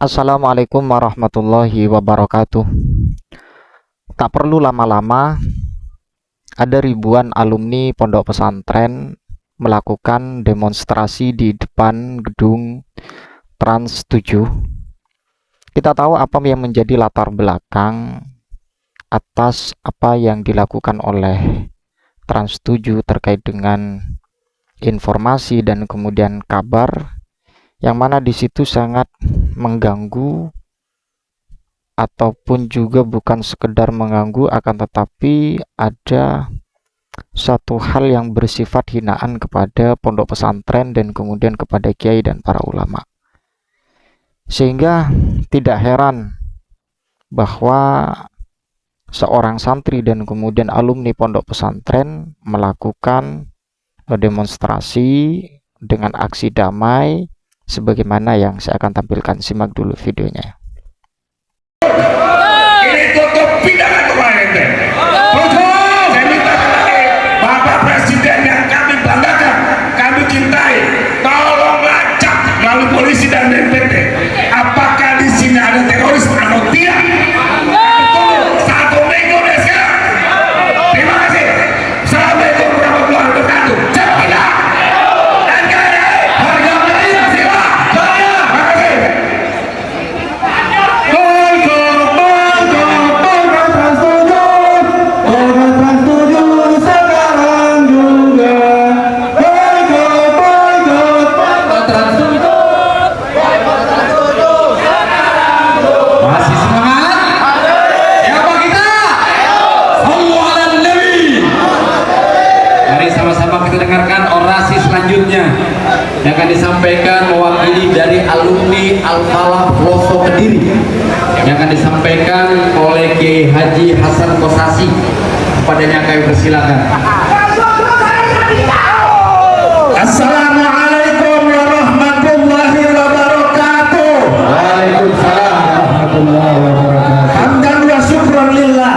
Assalamualaikum warahmatullahi wabarakatuh. Tak perlu lama-lama, ada ribuan alumni pondok pesantren melakukan demonstrasi di depan gedung Trans 7. Kita tahu apa yang menjadi latar belakang atas apa yang dilakukan oleh Trans 7 terkait dengan informasi dan kemudian kabar, yang mana di situ sangat mengganggu, ataupun juga bukan sekedar mengganggu, akan tetapi ada satu hal yang bersifat hinaan kepada pondok pesantren dan kemudian kepada kiai dan para ulama. Sehingga tidak heran bahwa seorang santri dan kemudian alumni pondok pesantren melakukan demonstrasi dengan aksi damai sebagaimana yang saya akan tampilkan. Simak dulu videonya. Ini tutup pidana kemarin deh. Saya minta Bapak Presiden yang kami banggakan, kami cintai, tolong lacak melalui polisi dan BNPB. Apakah di sini ada teroris atau tidak? Satu minggu deh sekarang. Terima kasih. Assalamualaikum warahmatullahi wabarakatuh. Cepat. Yang akan disampaikan mewakili dari alumni Al-Falah Pelosok Kediri, yang akan disampaikan oleh Kiai Haji Hasan Kosasi. Kepadanya kami persilakan. Assalamualaikum warahmatullahi wabarakatuh. Waalaikumsalam warahmatullahi wabarakatuh. Hamdan wa syukran lillah.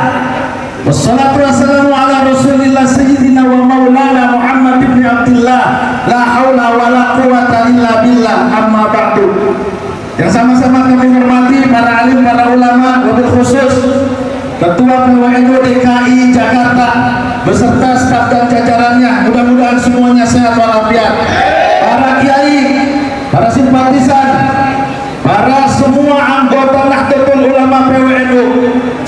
Wassalatu wassalamu ala Rasulillah sayyidina wa maulana Muhammad ibn Abdullah. La haula wa la quwata illa billah, amma ba'du. Yang sama-sama kami hormati para alim, para ulama, wabil khusus Ketua PWNU DKI Jakarta beserta staf dan jajarannya, mudah-mudahan semuanya sehat walafiat. Para kiai, para simpatisan, para semua anggota Nahdlatul Ulama PWNU,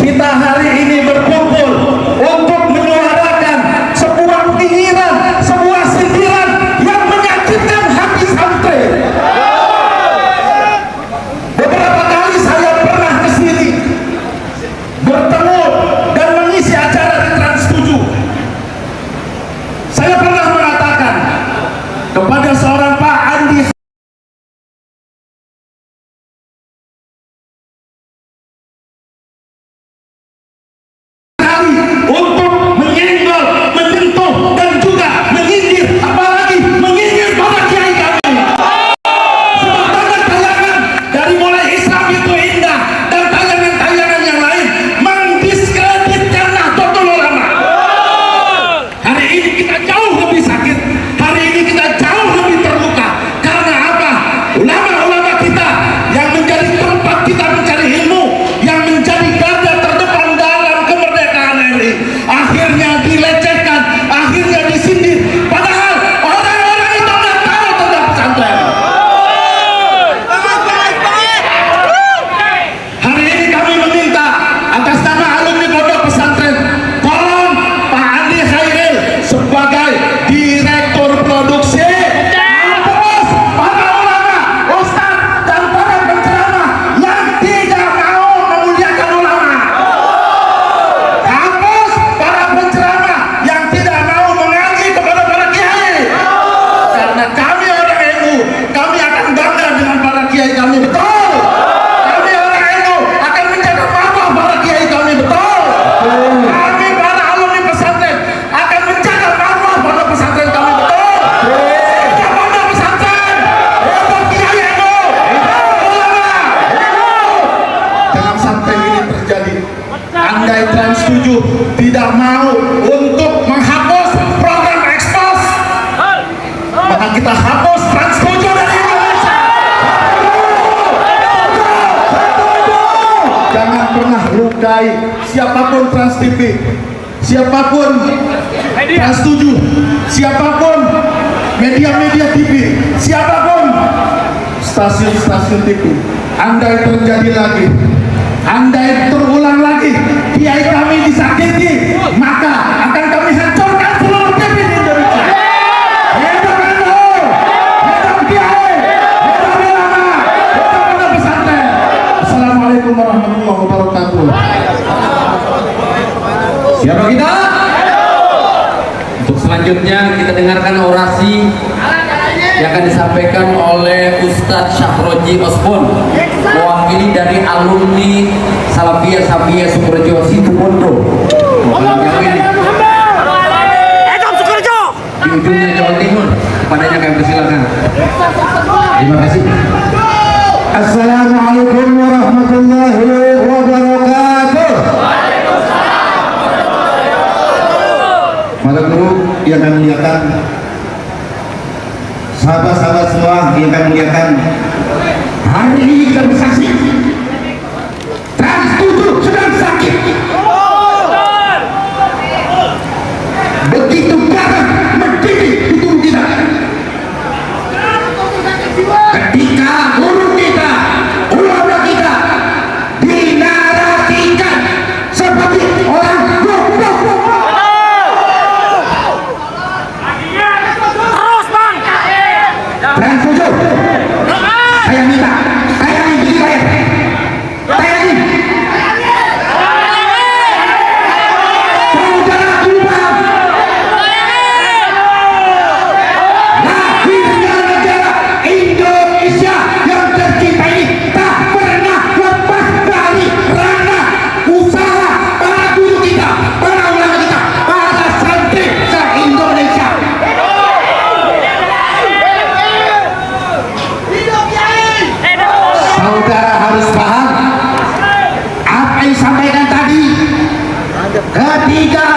kita hari ini berkumpul untuk menyuarakan sebuah pikiran, sebuah sindiran yang menyakitkan hati santri. Beberapa kali saya pernah ke sini bertemu dan mengisi acara di Trans 7. Saya pernah mengatakan kepada seorang Pak Andi untuk menyenggol, menyentuh dan juga menyindir, apalagi menyindir para kiai kami. Sementara tayangan dari mulai Islam itu indah dan tayangan-tayangan yang lain mendiskreditkan Nahdlatul Ulama. Hari ini kita jauh lebih sakit, hari ini kita jauh lebih terluka. Karena apa? Ulama-ulama kita yang menjadi tempat kita mencari ilmu, yang menjadi garda terdepan dalam kemerdekaan RI, akhirnya dilecehkan, akhirnya disindir. Padahal orang-orang itu nggak tahu tentang pesantren. Hari ini kami meminta atas nama alumni pondok pesantren, tolong Pak Andi Khairil sebagai direktur produksi terus para ulama, ustaz dan para penceramah yang tidak mau memuliakan ulama. Hapus para penceramah yang tidak mau mengaji kepada para kiai. Karena kami orang NU, kami akan bangga dengan para kiai kami, betul. Kami orang NU akan menjaga marwah para kiai kami, betul. Kami para alumni pesantren akan menjaga marwah para pesantren kami, betul. Jaga pondok pesantren, untuk kiai NU, ulama. Jangan sampai ini terjadi. Andai Trans 7 tidak mau untuk menghapus program ekspos, maka kita hapus Trans 7 dari Indonesia. DKI, siapapun Trans TV, siapapun Trans 7, siapapun media-media TV, siapapun stasiun-stasiun TV, andai terjadi lagi, andai terulang lagi kiai kami disakiti, maka akan kami hancurkan seluruh TV di Indonesia. Hidup NU, hidup kiai, hidup ulama, hidup pondok pesantren. Assalamualaikum warahmatullahi wabarakatuh. Siapa kita? Untuk selanjutnya kita dengarkan orasi yang akan disampaikan oleh Ustadz Syahroji Osbon, mewakili dari alumni Salafiyah Safiyah Sukorejo Situbondo. Di ujungnya Jawa Timur, kepadanya kami persilakan. Terima kasih. Assalamualaikum warahmatullahi wabarakatuh. Maka guru yang kami muliakan, sahabat-sahabat semua yang kami muliakan, hari ini kita bersaksi Trans 7 sedang sakit. Begitu darah mendidih di tubuh kita ketika guru kita, ulama kita dinarasikan seperti orang goblok. Trans 7, saya minta tayangin di layar, tayangin. Saudara Tuhan, lahirnya negara Indonesia yang tercinta ini tak pernah lepas dari ranah usaha para guru kita, para ulama kita, para santri se-Indonesia. Saudara harus paham apa yang disampaikan tadi. Ketika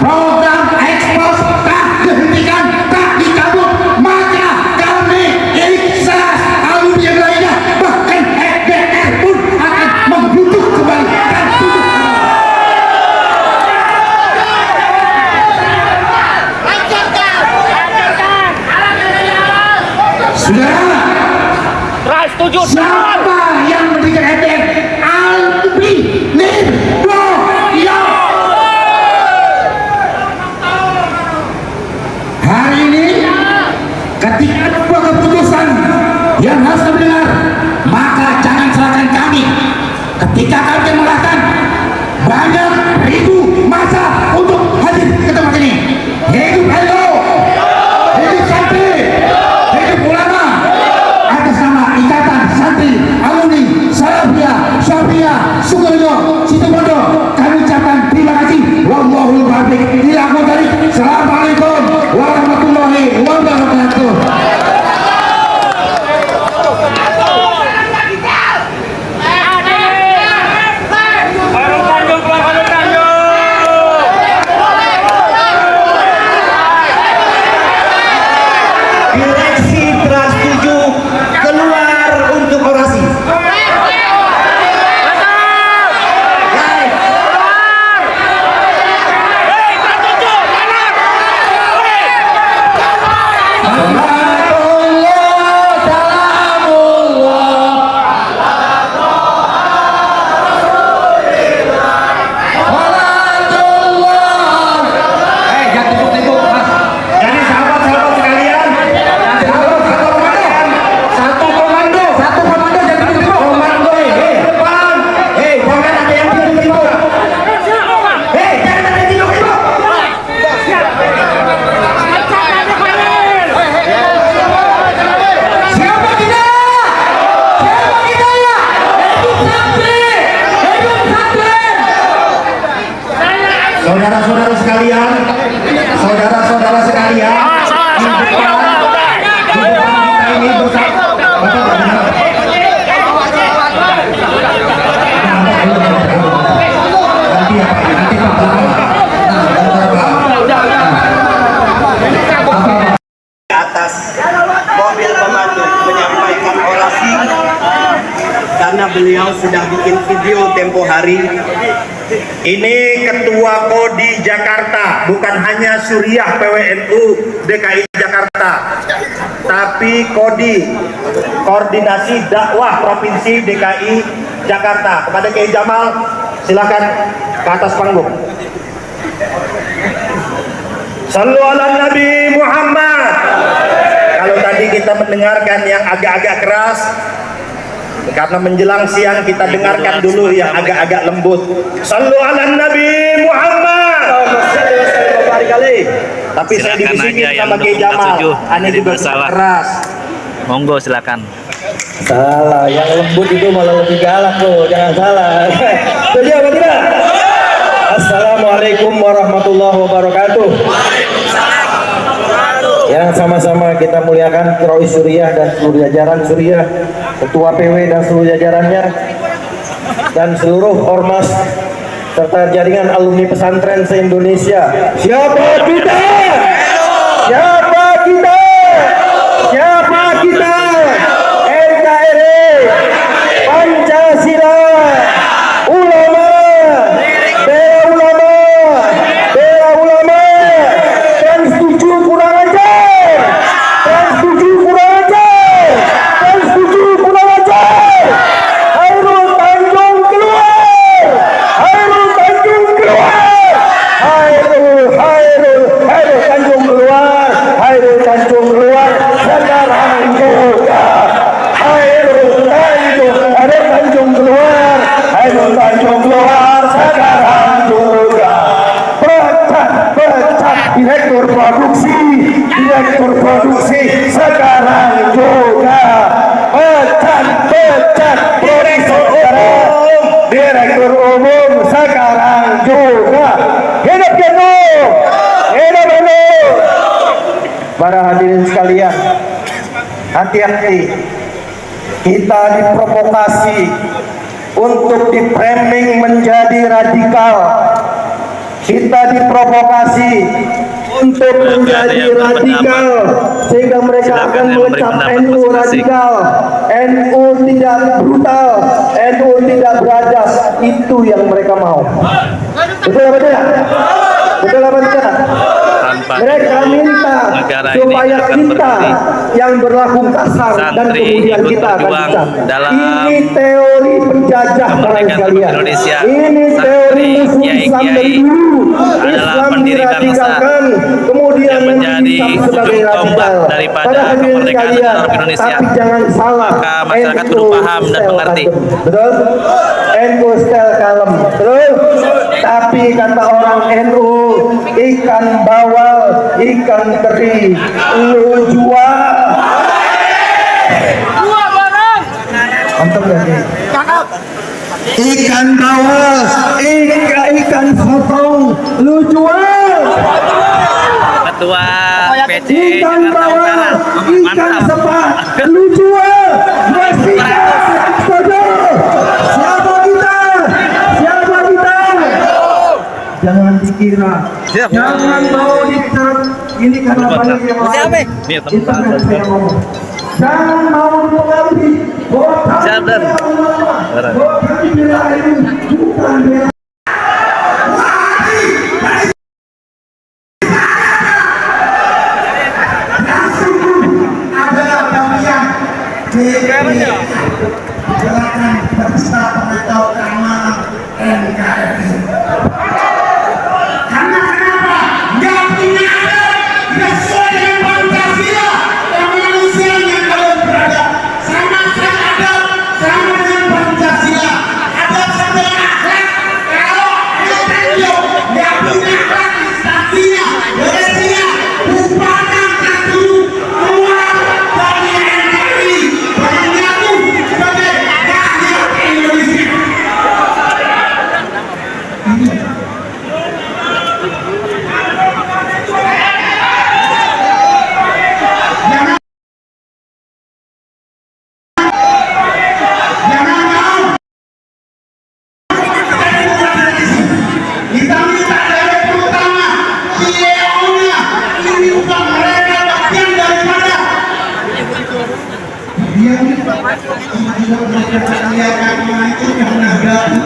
program ekspos tak dihentikan, tak dicabut, maka kami ikhlas, alumni yang lainnya, bahkan FDR pun akan membutuh kembali Trans 7. Saudara, Trans 7 siapa yang mendirikan FDR? Albi Nirwoyo. Hari ini ketika ada sebuah keputusan yang harus didengar, maka jangan salahkan kami. Ketika kami mengatakan banyak ribu masa untuk hadir ke tempat ini. Hidup NU, hidup santri, hidup ulama. Atas nama Ikatan Santri Alumni Salafiyah Safiyah Sukorejo Situbondo, kami ucapkan terima kasih. Wallahul muwaffiq ila aqwamit thoriq. Assalamualaikum warahmatullahi wabarakatuh. Direksi Trans 7 keluar untuk orasi. Jadi sahabat-sahabat sekalian, satu komando, jadi komando, depan, jangan ada yang tidur-tidur, jangan ada yang tidur-tidur. Siapa kita? Siapa kita? Hidup santri, hidup santri. Saudara-saudara sekalian, saudara-saudara sekalian, di depan kita ini bersama. Di atas mobil pemandu menyampaikan orasi karena beliau sudah bikin video tempo hari. Ini Ketua Kodi Jakarta, bukan hanya Suriah PWNU DKI Jakarta, tapi Kodi, Koordinasi Dakwah Provinsi DKI Jakarta. Kepada Kiai Jamal, silakan ke atas panggung. Sallu ala Nabi Muhammad. Kalau tadi kita mendengarkan yang agak-agak keras, karena menjelang siang kita dengarkan dulu yang agak-agak lembut. Sallu ala Nabi Muhammad. Tapi saya dibisikin sama Kiai Jamal, aneh juga keras. Monggo silakan. Salah, yang lembut itu malah lebih galak loh, jangan salah. Setuju apa tidak? Assalamualaikum warahmatullahi wabarakatuh. Yang sama-sama kita muliakan Rois Suriah dan seluruh jajaran Suriah, Ketua PW dan seluruh jajarannya, dan seluruh ormas serta jaringan alumni pesantren se-Indonesia. Siapa kita? Siapa kita? Siapa kita? NKRI, Pancasila, ulama, bela ulama, dan setuju kurang ajar, dan setuju kurang ajar, dan setuju kurang ajar. Hairul Tanjung keluar, Hairul Tanjung keluar, Hairul Tanjung keluar, Hairul Tanjung keluar, sekarang juga. Hairul Tanjung keluar, Hairul Tanjung keluar, sekarang juga. Pecat direktur produksi sekarang juga. Pecat direktur umum sekarang juga. Hidup Geno, hidup Geno. Para hadirin sekalian, hati-hati, kita diprovokasi untuk di-framing menjadi radikal. Kita diprovokasi untuk menjadi radikal, sehingga mereka akan mengecap NU radikal, NU tidak brutal, NU tidak beradab. Itu yang mereka mau. Betul apa tidak? Betul apa tidak? Mereka minta supaya kita yang berlaku kasar dan kemudian kita akan bisa. Ini teori penjajah sekalian. Ini teori musuh Islam dari dulu. Islam diradikalkan, kemudian menjadi sebagai radikal. Pada hadirin sekalian, tapi jangan salah. Masyarakat kudu paham dan mengerti. Betul? NU style kalem. Betul? Tapi kata orang NU, ikan bawal, ikan teri, lu jual. Mantap ya, ikan bawal, ikan sotong, lu jual. Ketua PC Ikan bawal, ikan sepat, lu jual. Masih siapa kita? Siapa kita? Jangan dikira, jangan mau dicerap. Ini karena banyak yang lain. Itu yang saya ngomong. Jangan mau dipengaruhi bahwa kami bela ini bukan bela. Gerakan bersama atau keamanan NKRI. Karena kenapa? Nggak punya adat, nggak sesuai dengan Pancasila. Yang manusia yang kalau beradab sama dengan adat, sama dengan Pancasila. Adat sama dengan akhlak,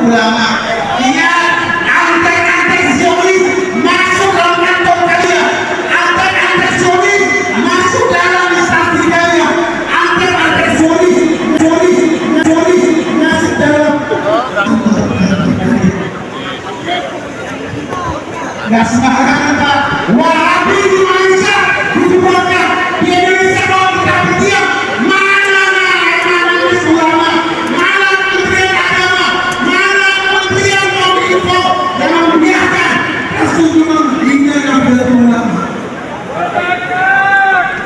ulama. Iya, antek-antek Zionis masuk dalam kantong kalian. Antek-antek Zionis masuk dalam instansi kalian. Antek-antek Zionis masuk dalam. Gak sembarangan Pak. Wahabi di Malaysia dibubarkan, di Indonesia kalau kita berdiam, mana ulama, mana Kementerian Agama, mana Kementerian Kominfo yang membiarkan Rasulullah menghina Nahdlatul Ulama.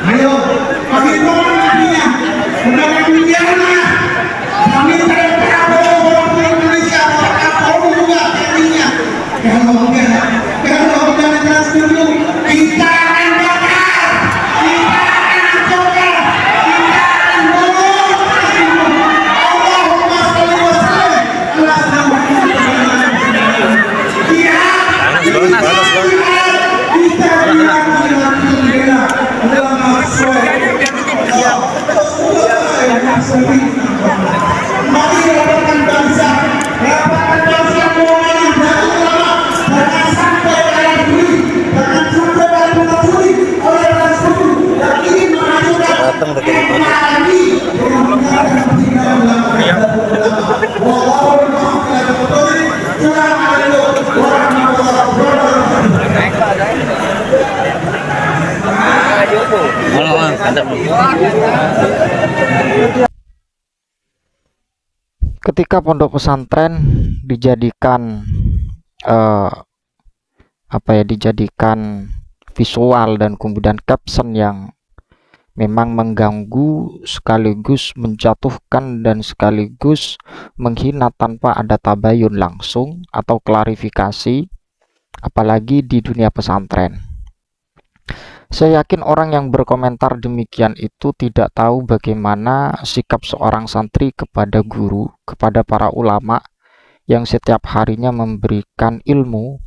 Ayo, bagaimana nantinya? Bukan membiarkan. Kami tidak Prabowo orang Indonesia, Prabowo juga tekniknya. Kalau udah setuju, kita akan bakar, kita akan hancurkan, kita akan bunuh. Allahumma sholli wa sallim ala sayyidina mari rapatkan bangsa semuanya dari ulama. Jangan sampai kalian beli, jangan sampai kalian mengakui oleh Rasul yang ingin mengajukan lagi. Ketika pondok pesantren dijadikan dijadikan visual dan kemudian caption yang memang mengganggu sekaligus menjatuhkan dan sekaligus menghina tanpa ada tabayun langsung atau klarifikasi, apalagi di dunia pesantren. Saya yakin orang yang berkomentar demikian itu tidak tahu bagaimana sikap seorang santri kepada guru, kepada para ulama yang setiap harinya memberikan ilmu,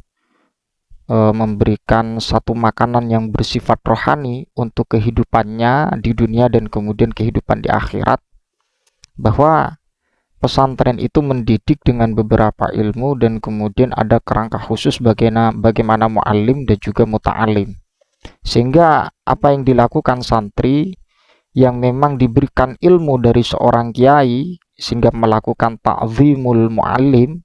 memberikan satu makanan yang bersifat rohani untuk kehidupannya di dunia dan kemudian kehidupan di akhirat, bahwa pesantren itu mendidik dengan beberapa ilmu dan kemudian ada kerangka khusus bagaimana mu'allim dan juga muta'alim. Sehingga apa yang dilakukan santri yang memang diberikan ilmu dari seorang kiai sehingga melakukan ta'zimul mu'allim,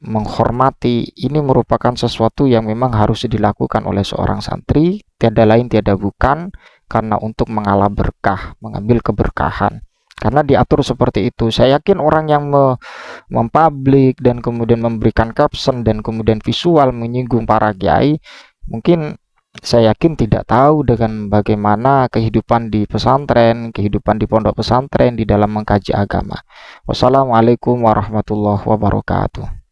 menghormati, ini merupakan sesuatu yang memang harus dilakukan oleh seorang santri, tiada lain tiada bukan karena untuk mengalah berkah, mengambil keberkahan. Karena diatur seperti itu. Saya yakin orang yang mempublik dan kemudian memberikan caption dan kemudian visual menyinggung para kiai, mungkin saya yakin tidak tahu dengan bagaimana kehidupan di pesantren, kehidupan di pondok pesantren di dalam mengkaji agama. Wassalamualaikum warahmatullahi wabarakatuh.